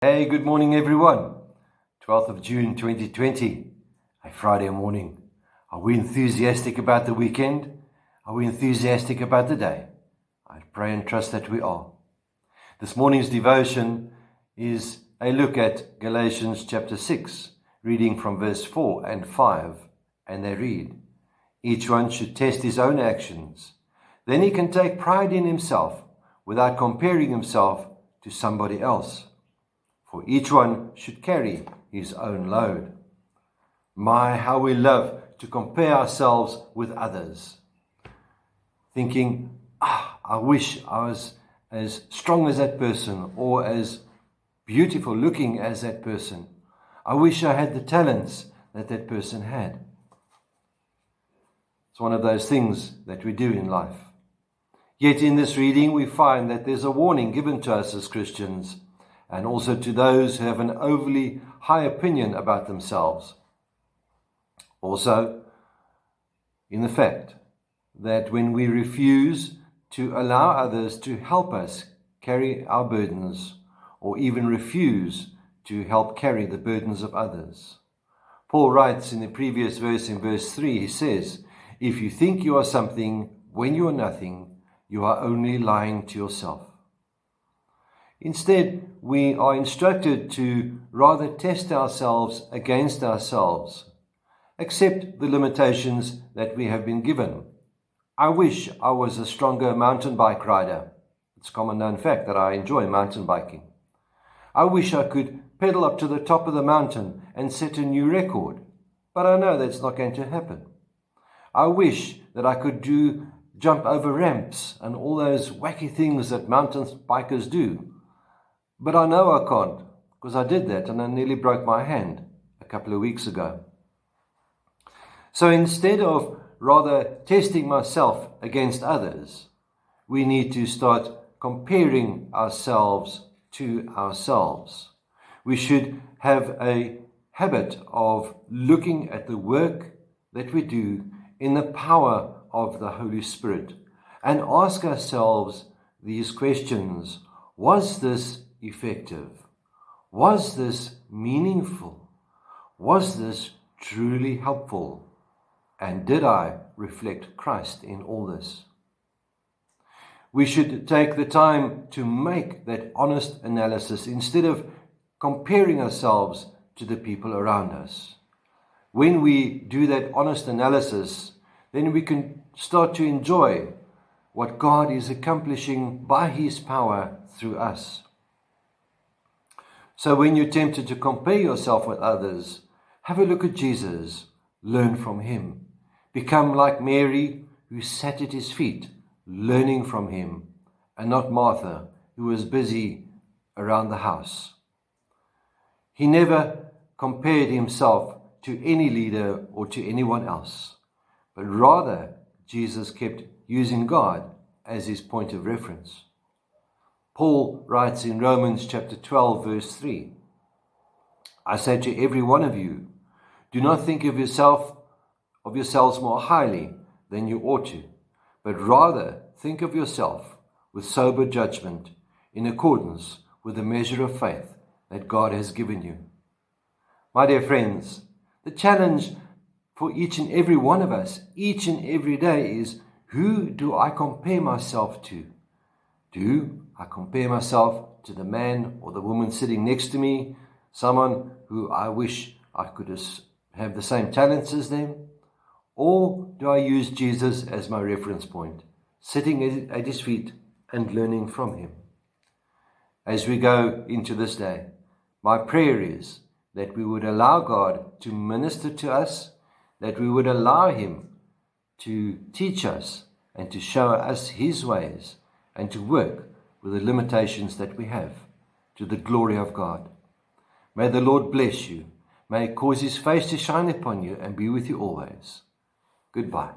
Hey, good morning everyone. 12th of June 2020, a Friday morning. Are we enthusiastic about the weekend? Are we enthusiastic about the day? I pray and trust that we are. This morning's devotion is a look at Galatians chapter 6, reading from verse 4 and 5, and they read, "Each one should test his own actions. Then he can take pride in himself without comparing himself to somebody else. For each one should carry his own load." My, how we love to compare ourselves with others. Thinking, I wish I was as strong as that person or as beautiful looking as that person. I wish I had the talents that that person had. It's one of those things that we do in life. Yet in this reading we find that there's a warning given to us as Christians, and also to those who have an overly high opinion about themselves. Also, in the fact that when we refuse to allow others to help us carry our burdens, or even refuse to help carry the burdens of others. Paul writes in the previous verse, in verse 3, he says, "If you think you are something when you are nothing, you are only lying to yourself." Instead, we are instructed to rather test ourselves against ourselves, accept the limitations that we have been given. I wish I was a stronger mountain bike rider. It's a common known fact that I enjoy mountain biking. I wish I could pedal up to the top of the mountain and set a new record, but I know that's not going to happen. I wish that I could jump over ramps and all those wacky things that mountain bikers do. But I know I can't, because I did that and I nearly broke my hand a couple of weeks ago. So instead of rather testing myself against others, we need to start comparing ourselves to ourselves. We should have a habit of looking at the work that we do in the power of the Holy Spirit and ask ourselves these questions. Was this effective? Was this meaningful? Was this truly helpful? And did I reflect Christ in all this? We should take the time to make that honest analysis instead of comparing ourselves to the people around us. When we do that honest analysis, then we can start to enjoy what God is accomplishing by His power through us. So when you're tempted to compare yourself with others, have a look at Jesus, learn from Him. Become like Mary, who sat at His feet, learning from Him, and not Martha, who was busy around the house. He never compared Himself to any leader or to anyone else, but rather Jesus kept using God as His point of reference. Paul writes in Romans chapter 12, verse 3, "I say to every one of you, do not think of yourselves more highly than you ought to, but rather think of yourself with sober judgment in accordance with the measure of faith that God has given you." My dear friends, the challenge for each and every one of us, each and every day, is who do I compare myself to? Do I compare myself to the man or the woman sitting next to me, someone who I wish I could have the same talents as them? Or do I use Jesus as my reference point, sitting at His feet and learning from Him? As we go into this day, my prayer is that we would allow God to minister to us, that we would allow Him to teach us and to show us His ways and to work with the limitations that we have to the glory of God. May the Lord bless you. May He cause His face to shine upon you and be with you always. Goodbye.